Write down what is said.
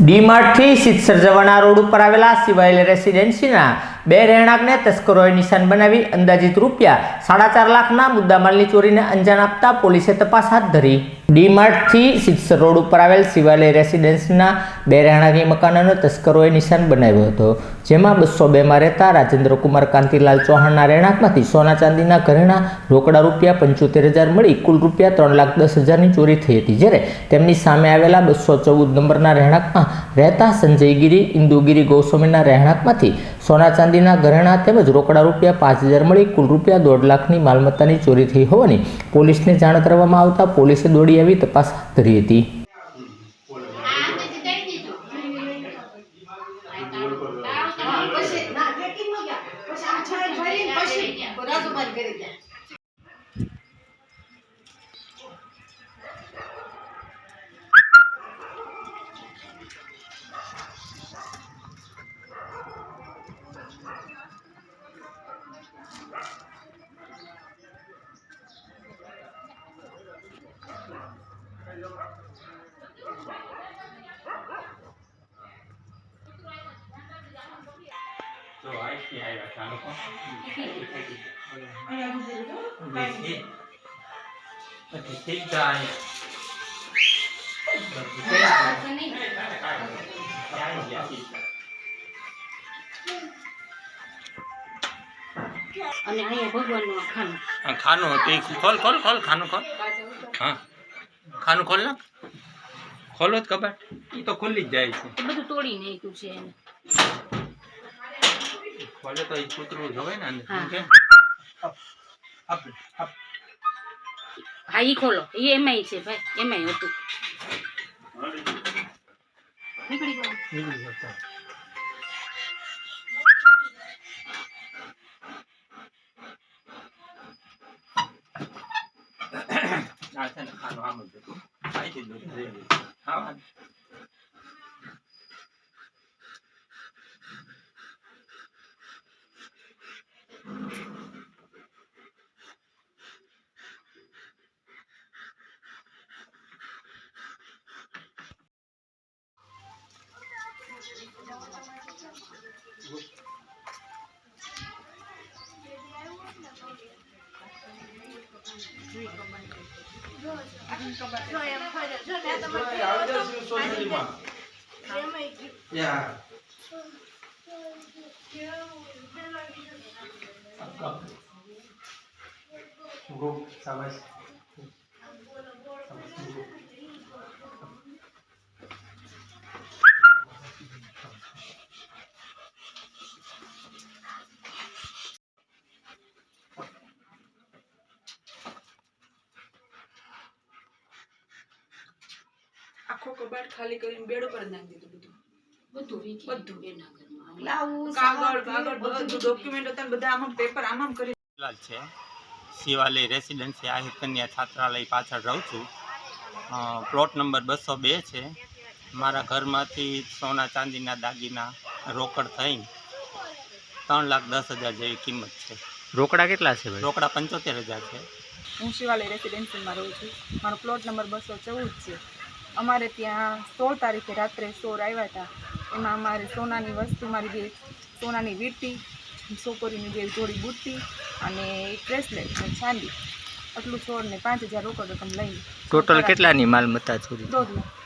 ડીમાર્ટ થી સિત્સર જવાના રોડ ઉપર આવેલા સિવાયલ રેસિડેન્સીના બે રહેણાંકને તસ્કરોએ નિશાન બનાવી અંદાજિત રૂપિયા 4.5 લાખના મુદ્દામાલની ચોરીને અંજામ આપતા પોલીસે તપાસ હાથ ધરી। ડીમાર્ટ થી સિત્સર રોડ ઉપર આવેલ સિવાયલ રેસિડેન્સીના બે રહેણાંકી મકાનોને તસ્કરોએ નિશાન બનાવ્યો હતો, જેમાં 202 માં રહેતા રાજેન્દ્ર કુમાર કાંતિલાલ ચૌહાણના રહેણાંકમાંથી સોના ચાંદીના ઘરેણાં, રોકડા રૂપિયા 75,000 મળી કુલ રૂપિયા 3,10,000ની ચોરી થઈ હતી। જ્યારે તેમની સામે આવેલા 214 નંબરના રહેણાંકમાં રહેતા સંજય ગિરી, ઇન્દુગીરી ગૌસ્વામીના રહેણાંકમાંથી સોના ચાંદીના ઘરેણાં તેમજ રોકડા રૂપિયા 5,000 મળી કુલ રૂપિયા 1.5 લાખની માલમત્તાની ચોરી થઈ હોવાની પોલીસને જાણ કરવામાં આવતા પોલીસે દોડી આવી તપાસ હાથ ધરી હતી। तो आज की आएगा खाना को ठीक जाए અને અહીંયા ભગવાનનું ખાનું ખાનું તો ખોલ ખોલ ખોલ ખાનું ખોલ હા ખાનું ખોલ ના ખોલો જ કબાટ એ તો ખુલ્લી જ જાય છે બધું તોડી નાખ્યું છે એને ખોલે તો એ કૂતરું જોવે ને અંદર હા ઈ ખોલો એ એમાંય છે ભાઈ એમાંય હતું નીકળી ગયો ખાનું આમ જ હતું ખાઈ દીધું હા આખો કબાટ ખાલી કરીને બેડ ઉપર જ નાખી દીધું બધું એના ઘરમાં કાગળ બધું ડોક્યુમેન્ટ હતા બધા આમાં પેપર આમાં કરી છે શિવાલય રેસિડેન્સી આહિર કન્યા છાત્રાલય પાછળ રહું છું। પ્લોટ નંબર 202 છે। મારા ઘરમાંથી સોના ચાંદીના દાગીના રોકડ થઈ 3,10,000 જેવી કિંમત છે। રોકડા કેટલા છે ભાઈ? રોકડા 75,000 છે। હું શિવાલય રેસિડેન્સીમાં રહું છું। મારો પ્લોટ નંબર 214 છે। અમારે ત્યાં 16 તારીખે રાત્રે ચોર આવ્યા હતા। એમાં અમારે સોનાની વસ્તુ, મારી બે સોનાની વીંટી, છોકરીની બે જોડી બુટ્ટી અને એક બ્રેસલેટ અને ચાંદી, આટલું ચોર ને 5,000 રોકડ રકમ લઈને ટોટલ કેટલાની માલમત્તા ચોરી? 1.5 લાખ।